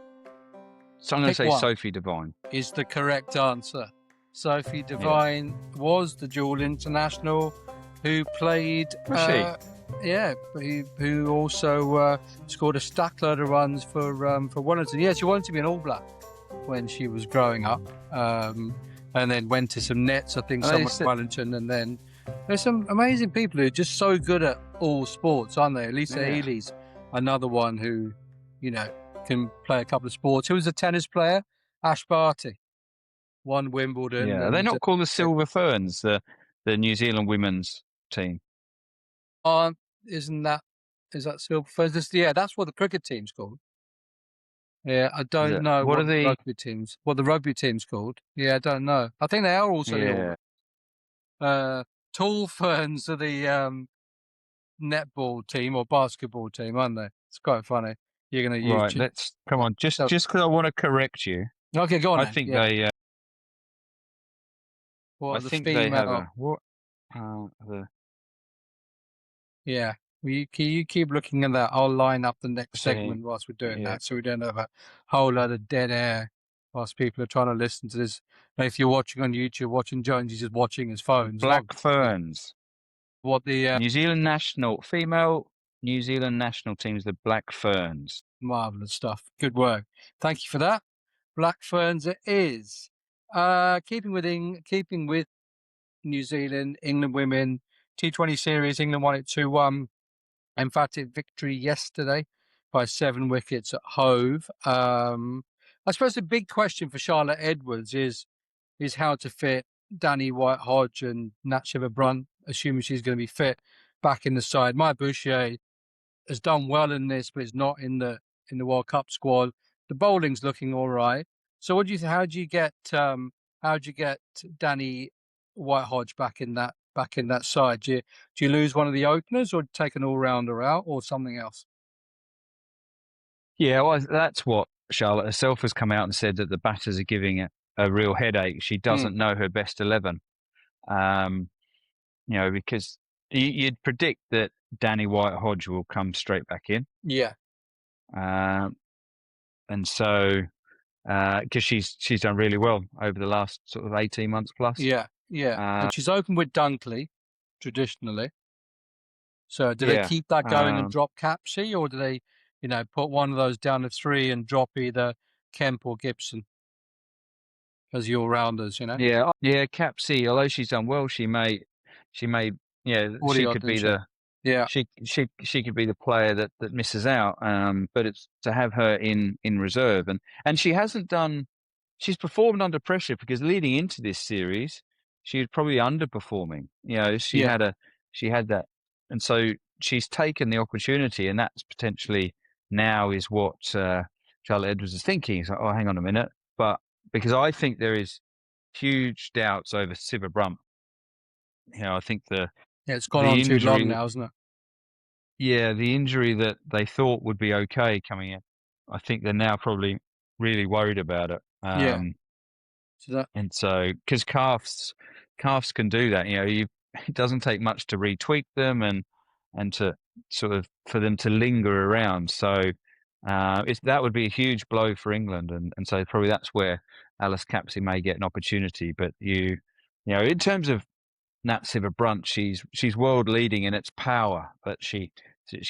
So I'm going to say Sophie Devine is the correct answer. Sophie Devine was the dual international who played. Who also scored a stack load of runs for Wellington. Yeah, she wanted to be an All Black when she was growing up, and then went to some nets, I think, somewhere in Wellington. And then there's some amazing people who are just so good at all sports, aren't they? Lisa Healy's another one who, can play a couple of sports. Who was a tennis player? Ash Barty won Wimbledon. Yeah, they're not called the Silver Ferns, the New Zealand women's team. Is that Silver Ferns? That's what the cricket team's called. Yeah, I don't know what the rugby teams. What the rugby team's called? Yeah, I don't know. I think they are also Tall Ferns are the netball team or basketball team, aren't they? It's quite funny. You're going to use right. Let's come on. Just because I want to correct you. Okay, go on. I think they. What I think they have a what? Yeah. You keep looking at that. I'll line up the next segment whilst we're doing that, so we don't have a whole lot of dead air whilst people are trying to listen to this. And if you're watching on YouTube, watching Jonesy just watching his phone. Black Ferns. What the New Zealand national female New Zealand national team is the Black Ferns. Marvelous stuff. Good work. Thank you for that. Black Ferns it is. Keeping with New Zealand, England women T20 series. England won it 2-1. Emphatic victory yesterday by 7 wickets at Hove. I suppose the big question for Charlotte Edwards is how to fit Danny White-Hodge and Nat Shiver-Brunt, assuming she's going to be fit, back in the side. Maya Bouchier has done well in this, but is not in the World Cup squad. The bowling's looking all right. So what do you think? How do you get Danny White-Hodge back in that side? Do you lose one of the openers, or take an all-rounder out, or something else? Yeah, well, that's what Charlotte herself has come out and said, that the batters are giving it a real headache. She doesn't know her best 11. Because you'd predict that Danny White-Hodge will come straight back in. Yeah. And so, because she's done really well over the last sort of 18 months plus. Yeah, yeah. And she's opened with Dunkley, traditionally. So do they keep that going and drop Capsey, or do they, put one of those down to 3 and drop either Kemp or Gibson as the all-rounders, Yeah, Capsey, although she's done well, she could be she could be the player that misses out. But it's to have her in reserve, and she hasn't done. She's performed under pressure, because leading into this series, she was probably underperforming. She had that, and so she's taken the opportunity, and that's potentially now is what Charlotte Edwards is thinking. It's like, oh, hang on a minute, but because I think there is huge doubts over Shiver-Brunt. I think it's gone on too long now, isn't it? Yeah, the injury that they thought would be okay coming in, I think they're now probably really worried about it. And so, because calves can do that, it doesn't take much to retweak them and to sort of for them to linger around. So that would be a huge blow for England, and so probably that's where Alice Capsey may get an opportunity. But in terms of Nat Shiver-Brunt, she's world leading in its power, but she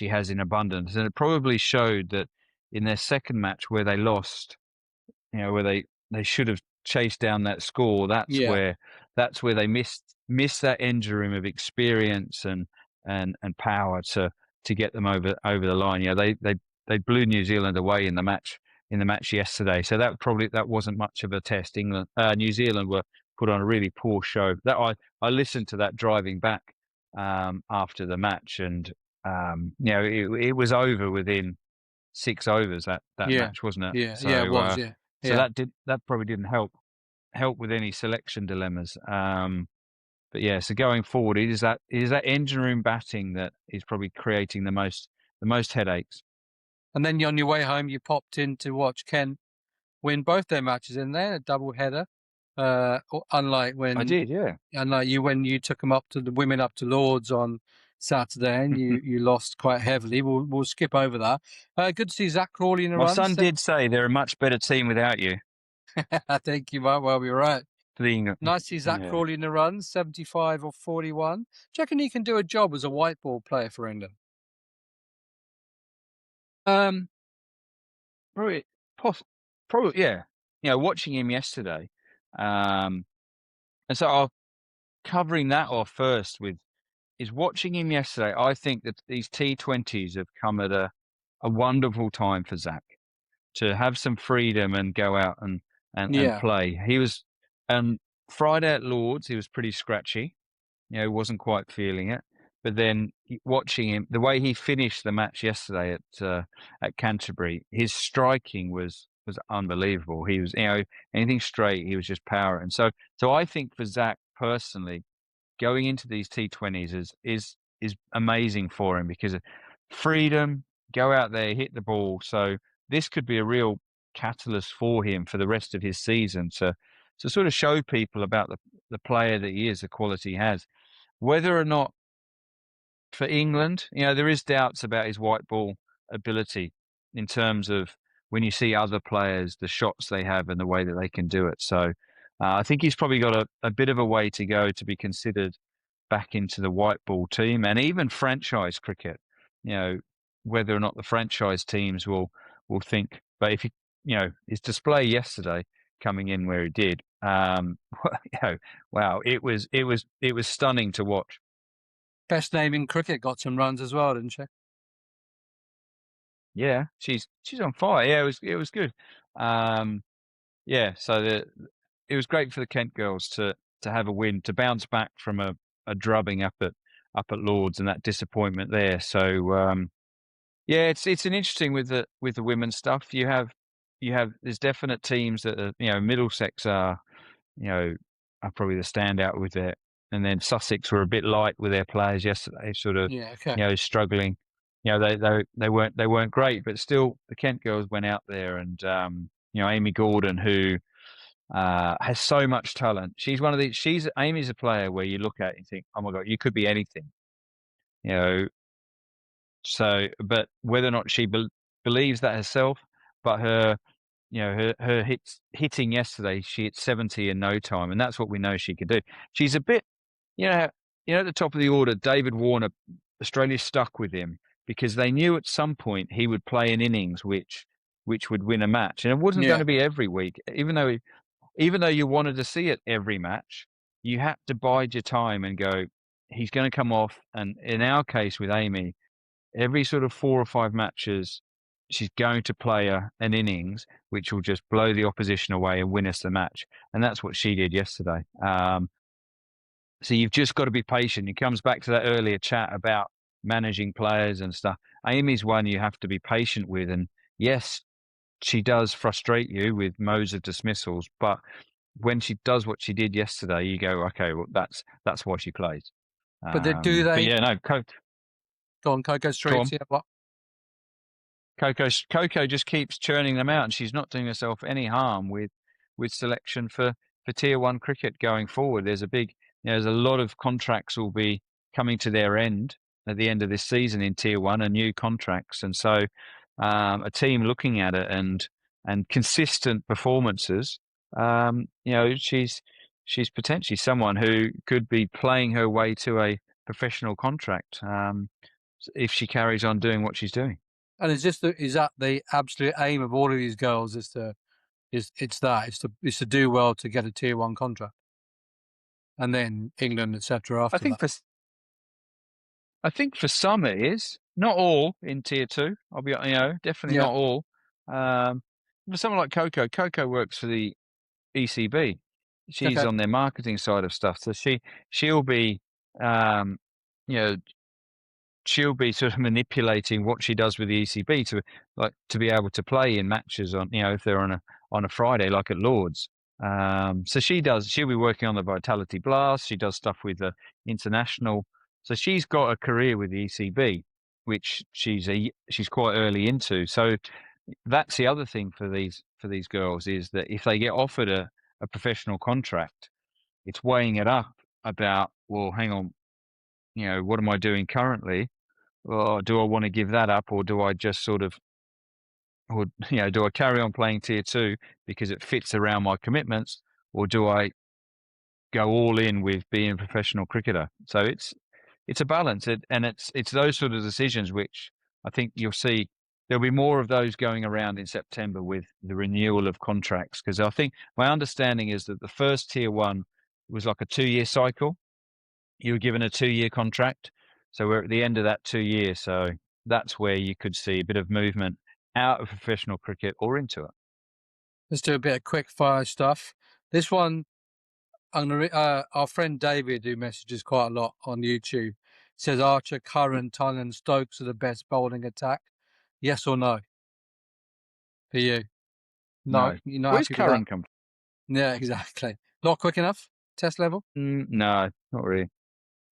has in abundance, and it probably showed that in their second match where they lost, where they should have chased down that score. That's where they missed that engine room of experience and power to get them over the line. They blew New Zealand away in the match yesterday. So that wasn't much of a test. New Zealand were put on a really poor show. That I listened to that driving back after the match, and it was over within 6 overs that match, wasn't it? Yeah, so, it was. So that probably didn't help with any selection dilemmas. But yeah, so going forward, it is that engine room batting that is probably creating the most headaches. And then on your way home, you popped in to watch Kent win both their matches in there, a double header. Unlike when I did, yeah. Unlike you when you took them up to the women up to Lords on Saturday, and you lost quite heavily. We'll skip over that. Good to see Zach Crawley in the run. My son did say they're a much better team without you. I think you might well be right. Nice to see Zach Crawley in the run, 75 or 41. Do you reckon he can do a job as a white ball player for England? Probably, yeah. Watching him yesterday, and so covering that off first is watching him yesterday. I think that these T20s have come at a wonderful time for Zach to have some freedom and go out and play. He was, Friday at Lords, he was pretty scratchy. He wasn't quite feeling it. But then watching him, the way he finished the match yesterday at Canterbury, his striking was unbelievable. He was, anything straight, he was just power. And so I think for Zach personally, going into these T20s is amazing for him, because of freedom, go out there, hit the ball. So this could be a real catalyst for him for the rest of his season to sort of show people about the player that he is, the quality he has. Whether or not for England, there is doubts about his white ball ability in terms of when you see other players, the shots they have and the way that they can do it. So I think he's probably got a bit of a way to go to be considered back into the white ball team and even franchise cricket. Whether or not the franchise teams will think. But if his display yesterday coming in where he did, wow, it was stunning to watch. Best name in cricket got some runs as well, didn't she? Yeah, she's on fire. Yeah, it was good. So it was great for the Kent girls to have a win, to bounce back from a drubbing up at Lords and that disappointment there. So it's an interesting with the women's stuff. You have there's definite teams that are, Middlesex are probably the standout with it, and then Sussex were a bit light with their players yesterday, sort of struggling. They weren't great, but still the Kent girls went out there and Amy Gordon, who has so much talent. Amy's a player where you look at it and think, oh my God, you could be anything. So, but whether or not she believes that herself, but her hitting yesterday, she hit 70 in no time, and that's what we know she can do. She's a bit, at the top of the order, David Warner, Australia stuck with him because they knew at some point he would play an innings which would win a match, and it wasn't going to be every week. Even though you wanted to see it every match, you had to bide your time and go, he's going to come off. And in our case with Amy, every sort of 4 or 5 matches, she's going to play an innings which will just blow the opposition away and win us the match. And that's what she did yesterday. So you've just got to be patient. It comes back to that earlier chat about managing players and stuff. Amy's one you have to be patient with. And yes, she does frustrate you with modes of dismissals, but when she does what she did yesterday, you go, okay, well, that's why she plays. But do they? But yeah, no. Go on, Coco Streets. Yeah, what? Coco just keeps churning them out, and she's not doing herself any harm with selection for Tier 1 cricket going forward. There's a lot of contracts will be coming to their end at the end of this season in Tier 1, and new contracts, and so a team looking at it and consistent performances. She's potentially someone who could be playing her way to a professional contract if she carries on doing what she's doing. And is that the absolute aim of all of these girls? Is to do well to get a Tier 1 contract, and then England, etc. After I think for some it is, not all in Tier 2. I'll be definitely not all. For someone like Coco works for the ECB. She's on their marketing side of stuff, so she'll be she'll be sort of manipulating what she does with the ECB to be able to play in matches on if they're on a Friday like at Lords. So she'll be working on the Vitality Blast. She does stuff with the international. So she's got a career with the ECB, which she's quite early into. So that's the other thing for these girls is that if they get offered a professional contract, it's weighing it up about, well, hang on, what am I doing currently? Or do I want to give that up, or do I just do I carry on playing Tier 2 because it fits around my commitments, or do I go all in with being a professional cricketer? So it's a balance, and it's those sort of decisions which I think you'll see. There'll be more of those going around in September with the renewal of contracts, because I think my understanding is that the first Tier 1 was like a 2-year cycle. You were given a 2-year contract. So we're at the end of that 2 years. So that's where you could see a bit of movement out of professional cricket or into it. Let's do a bit of quick fire stuff. This one, our friend David, who messages quite a lot on YouTube, says Archer, Curran, Tynan, and Stokes are the best bowling attack. Yes or no? For you? No. You're not Where's happy Curran with that? come from? Yeah, exactly. Not quick enough? Test level? No, not really.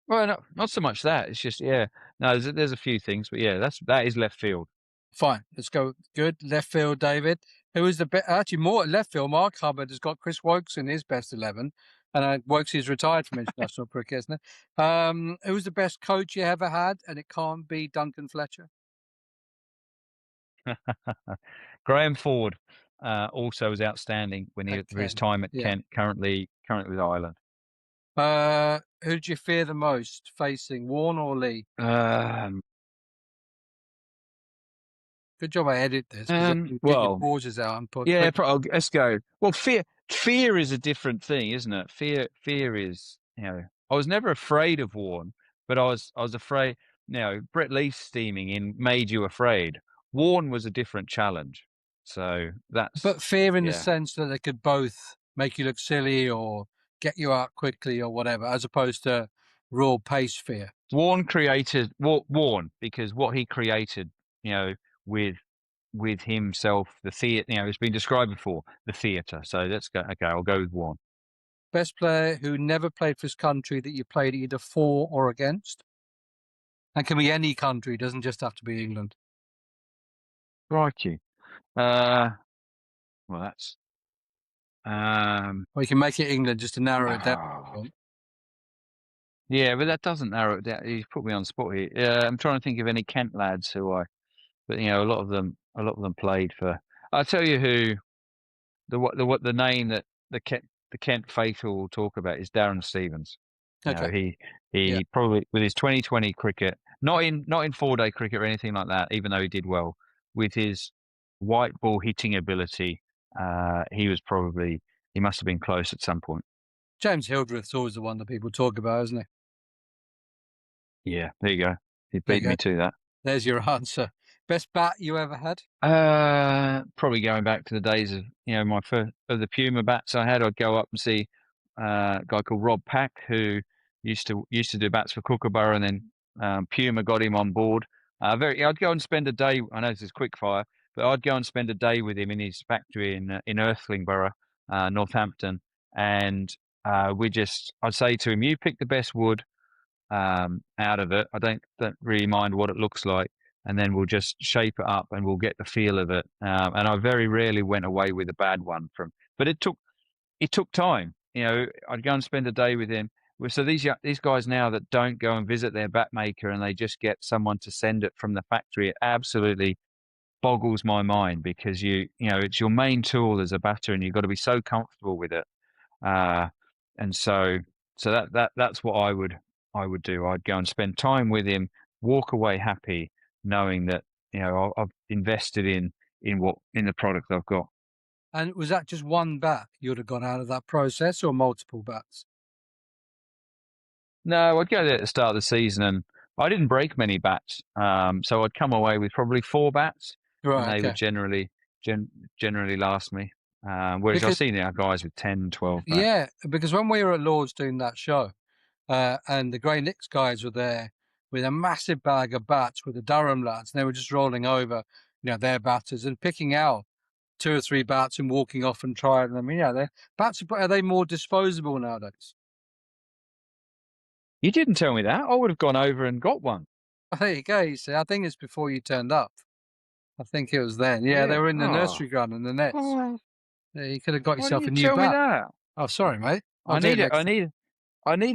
Well, not so much that. It's just, no, there's a few things, but that is left field. Fine. Let's go. Good. Left field, David. Who is actually more at left field? Mark Hubbard has got Chris Wokes in his best 11. And Wokesy's retired from international cricket, isn't it? Who's the best coach you ever had? And it can't be Duncan Fletcher. Graham Ford also was outstanding when for his time at Kent. Currently with Ireland. Who did you fear the most facing, Warne or Lee? Good job I edit this. Get your pauses out and put. Yeah, let's go. Well, fear is a different thing, isn't it? Fear is, I was never afraid of Warne, but I was afraid. Brett Leaf steaming in made you afraid. Warne was a different challenge. So that's. But fear in the sense that they could both make you look silly or get you out quickly or whatever, as opposed to raw pace fear. Warne created Warne because what he created, with himself, the theatre, it's been described before, the theatre. So let's go. Okay, I'll go with Warne. Best player who never played for his country that you played either for or against? And can be any country, doesn't just have to be England. Crikey. Well, that's. Well, you can make it England just to narrow it down. Yeah, but that doesn't narrow it down. He's put me on the spot here. I'm trying to think of any Kent lads but a lot of them played for. I'll tell you who. The name that the Kent faithful will talk about is Darren Stevens. Okay. He probably with his 2020 cricket, not in 4-day cricket or anything like that, even though he did well with his white ball hitting ability. He must have been close at some point. James Hildreth's always the one that people talk about, isn't he? Yeah, there you go. He beat me to that. There's your answer. Best bat you ever had? Probably going back to the days of my first of the Puma bats I had. I'd go up and see a guy called Rob Pack who used to do bats for Kookaburra, and then Puma got him on board. I'd go and spend a day. I know this is Quickfire, but I'd go and spend a day with him in his factory in Earthlingborough, Northampton, and I'd say to him, "You pick the best wood out of it. I don't really mind what it looks like, and then we'll just shape it up and we'll get the feel of it." And I very rarely went away with a bad one but it took time. I'd go and spend a day with him. So these guys now that don't go and visit their bat maker and they just get someone to send it from the factory, it absolutely boggles my mind, because it's your main tool as a batter and you've got to be so comfortable with it. And so that's what I would do. I'd go and spend time with him, walk away happy, knowing that I've invested in the product I've got. And was that just one bat you'd have got out of that process, or multiple bats? No, I'd go there at the start of the season, and I didn't break many bats, so I'd come away with probably 4 bats, and they would generally last me. Whereas I see now guys with 10, 12 bats. Yeah, because when we were at Lord's doing that show, and the Grey Nicks guys were there with a massive bag of bats with the Durham lads, and they were just rolling over, their batters and picking out 2 or 3 bats and walking off and trying them. Bats are they more disposable nowadays? You didn't tell me that. I would have gone over and got one. There you go. You see, I think it's before you turned up. I think it was then. Yeah, they were in the nursery garden in the nets. Yeah, you could have got yourself a new bat. Tell me that. Oh, sorry, mate. I need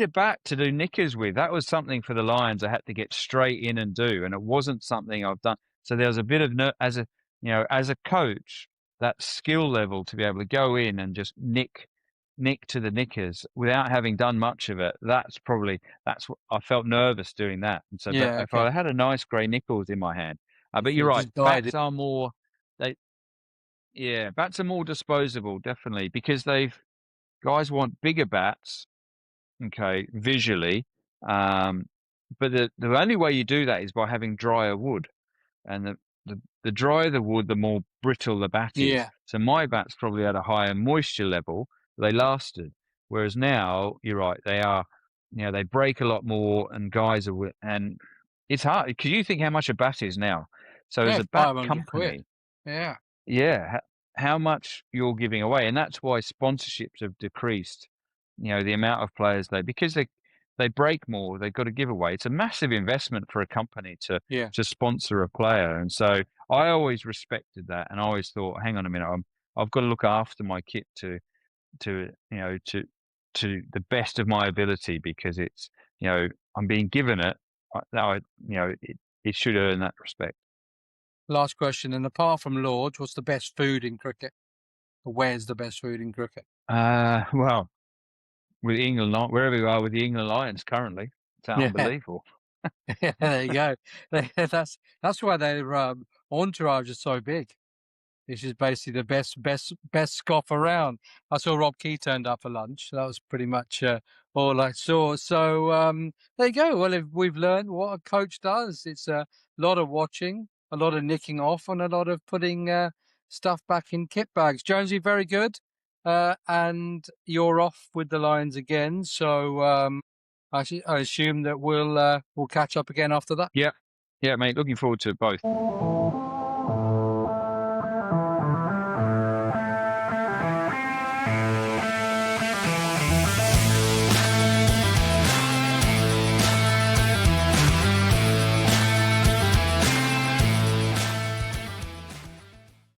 a bat to do knickers with. That was something for the Lions I had to get straight in and do, and it wasn't something I've done. So there was a bit of as a coach, that skill level to be able to go in and just nick to the knickers without having done much of it. That's what I felt nervous doing that. And so if I had a nice grey nickels in my hand, but you're right, bats are more bats are more disposable, definitely, because guys want bigger bats. Okay, visually, but the only way you do that is by having drier wood, and the drier the wood, the more brittle the bat is. Yeah. So my bats probably had a higher moisture level, they lasted. Whereas now, you're right, they are, they break a lot more, and guys are, and it's hard because you think how much a bat is now. So as a bat company, how much you're giving away, and that's why sponsorships have decreased. The amount of players because they break more, they've got to give away. It's a massive investment for a company to sponsor a player, and so I always respected that, and I always thought, hang on a minute, I've got to look after my kit to to the best of my ability, because it's, I'm being given it. It should earn that respect. Last question, and apart from Lords, what's the best food in cricket? Or where's the best food in cricket? Well, with England, wherever you are with the England Lions currently, it's unbelievable. Yeah, there you go. That's why their entourage is so big. This is basically the best scoff around. I saw Rob Key turned up for lunch. That was pretty much all I saw. So there you go. Well, if we've learned what a coach does, it's a lot of watching, a lot of nicking off, and a lot of putting stuff back in kit bags. Jonesy, very good. And you're off with the Lions again. So I assume that we'll catch up again after that. Yeah, mate. Looking forward to it both.